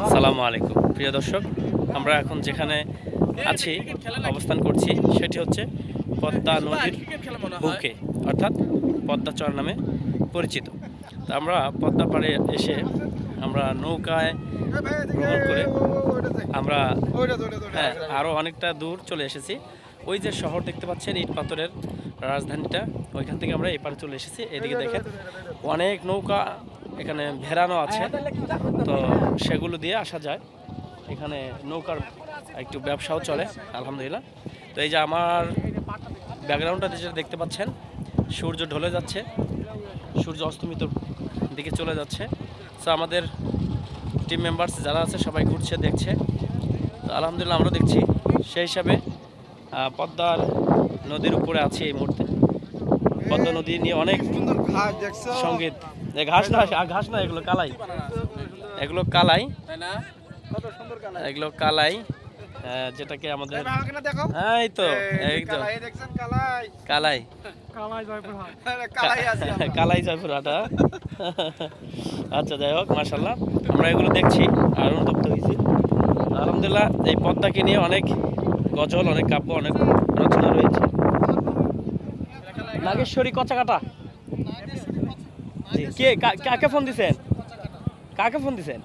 আসসালামু আলাইকুম প্রিয় দর্শক, আমরা এখন যেখানে আছি অবস্থান করছি সেটি হচ্ছে পদ্মা নদীর বুকে, অর্থাৎ পদ্মা চর নামে পরিচিত। তা আমরা পদ্মা পাড়ে এসে আমরা নৌকায় ভ্রমণ করে আমরা আরও অনেকটা দূর চলে এসেছি। ওই যে শহর দেখতে পাচ্ছেন, ইট পাথরের রাজধানীটা, ওইখান থেকে আমরা এপারে চলে এসেছি। এদিকে দেখেন অনেক নৌকা এখানে ভেড়ানো আছে, তো সেগুলো দিয়ে আসা যায়। এখানে নৌকার একটু ব্যবসাও চলে আলহামদুলিল্লাহ। তো এই যে আমার ব্যাকগ্রাউন্ডটা যেটা দেখতে পাচ্ছেন, সূর্য ঢলে যাচ্ছে, সূর্য অস্তমিত দিকে চলে যাচ্ছে। তো আমাদের টিম মেম্বার্স যারা আছে সবাই ঘুরছে, দেখছে। তো আলহামদুলিল্লাহ আমরা দেখছি। সেই হিসাবে পদ্মার নদীর উপরে আছি এই মুহূর্তে। পদ্মা নদী নিয়ে অনেক সঙ্গীত। ঘাস না, এগুলো কালাই, এগুলো কালাই, এগুলো কালাই, যেটাকে আমাদের এই তো কালাই কালাই জয়পুরহাটা। আচ্ছা, যাই হোক, মাশাআল্লাহ আমরা এগুলো দেখছি আর অনুতপ্ত হয়েছি। আলহামদুলিল্লাহ এই পদ্মাকে নিয়ে অনেক গজল, অনেক কাব্য, অনেক রচনা রয়েছে। নাগেশ্বরী কচাকাটা, কে কাকে ফোন দিছেন? কাকে ফোন দিছেন?